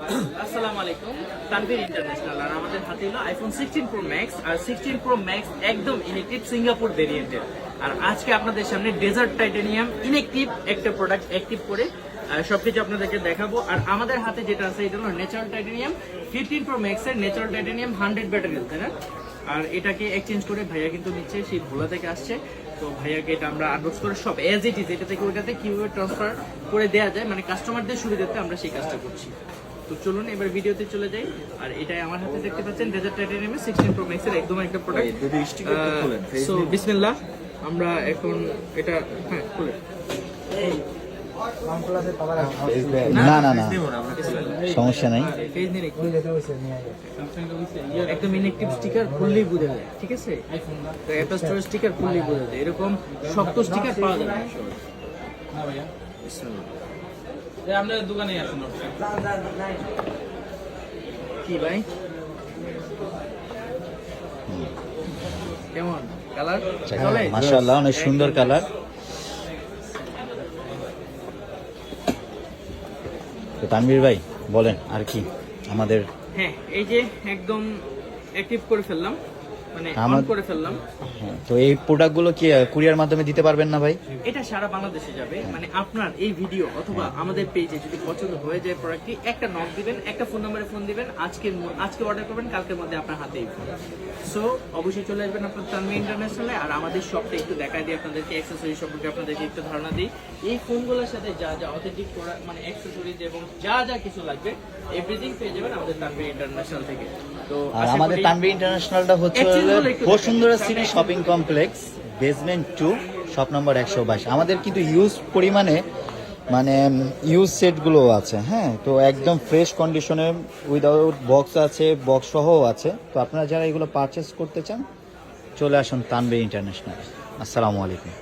আসসালামু আলাইকুম, তানভীর ইন্টারন্যাশনাল। আর আমাদের হাতে হলো আইফোন 16 প্রো ম্যাক্স। আর 16 প্রো ম্যাক্স একদম ইনেকটিভ সিঙ্গাপুর ভেরিয়েন্টের। আর আজকে আপনাদের সামনে ডেজার্ট টাইটানিয়াম ইনেকটিভ একটা প্রোডাক্ট অ্যাক্টিভ করে সবকিছু আপনাদেরকে দেখাবো। আর আমাদের হাতে যেটা আছে এটা হলো ন্যাচারাল টাইটানিয়াম 15 প্রো ম্যাক্সের ন্যাচারাল টাইটানিয়াম 100 ব্যাটারি, তাই না? আর এটাকে এক্সচেঞ্জ করে ভাইয়া কিন্তু নিচ্ছে, সেই ভোলা থেকে আসছে। তো ভাইয়াকে এটা আমরা আনবক্স করে সব এজ ইট ইজ এটা থেকে ওইটাতে কিভাবে ট্রান্সফার করে দেওয়া যায়, মানে কাস্টমারদের সুবিধাতে আমরা সেই কাজটা করছি। তো চলুন এবার ভিডিওতে চলে যাই। আর এটাই আমার হাতে দেখতে পাচ্ছেন ডেজার্ট টাইটানিয়ামের 16 প্রো ম্যাক্সের একদম একটা প্রোডাক্ট। সো বিসমিল্লাহ, আমরা এখন এটা খুলে না না না সমস্যা নাই। একদম ইনঅ্যাক্টিভ স্টিকার খুললেই বোঝা যায়, ঠিক আছে? তো অ্যাপল স্টোর স্টিকার খুললেই বোঝা যায়, এরকম শক্ত স্টিকার পাওয়া যায় না। আপনার দোকানে আছেন কি ভাই, কেমন কালার? মাশাআল্লাহ, অনেক সুন্দর কালার। তো তানভীর ভাই বলেন আর কি আমাদের। হ্যাঁ, এই যে একদম অ্যাক্টিভ করে ফেললাম, মানে অন করে ফেললাম। তো এই প্রোডাক্টগুলো কি কুরিয়ার মাধ্যমে দিতে পারবেন না ভাই? এটা সারা বাংলাদেশে যাবে, মানে আপনার এই ভিডিও অথবা আমাদের পেজে যদি পছন্দ হয়ে যায় প্রোডাক্টটি, একটা নক দিবেন, একটা ফোন নম্বরে ফোন দিবেন, আজকে অর্ডার করবেন, কালকের মধ্যে আপনার হাতেই ফোন। সো অবশ্যই চলে আসবেন আপনার তানভীর ইন্টারন্যাশনালে। আর আমাদের শপটা একটু দেখাই দিই আপনাদেরকে, অ্যাক্সেসরি সম্পর্কে আপনাদেরকে একটু ধারণা দিই। এই ফোনগুলোর সাথে যা যা অথেন্টিক মানে অ্যাক্সেসরিজ এবং যা যা কিছু লাগবে এভরিথিং পেয়ে যাবেন আমাদের তানভীর ইন্টারন্যাশনাল থেকে। তো আর আমাদের তানভীর ইন্টারন্যাশনালটা হচ্ছে Bashundhara city shopping complex, basement 2, shop number 122। আমাদের কিন্তু ইউজ পরিমাণে মানে ইউজ সেটগুলো আছে, হ্যাঁ। তো একদম ফ্রেশ কন্ডিশনে উইদাউট বক্স আছে, বক্স সহও আছে। তো আপনারা যারা এগুলো পারচেস করতে চান চলে আসুন তানভীর ইন্টারন্যাশনাল। আসসালামু আলাইকুম।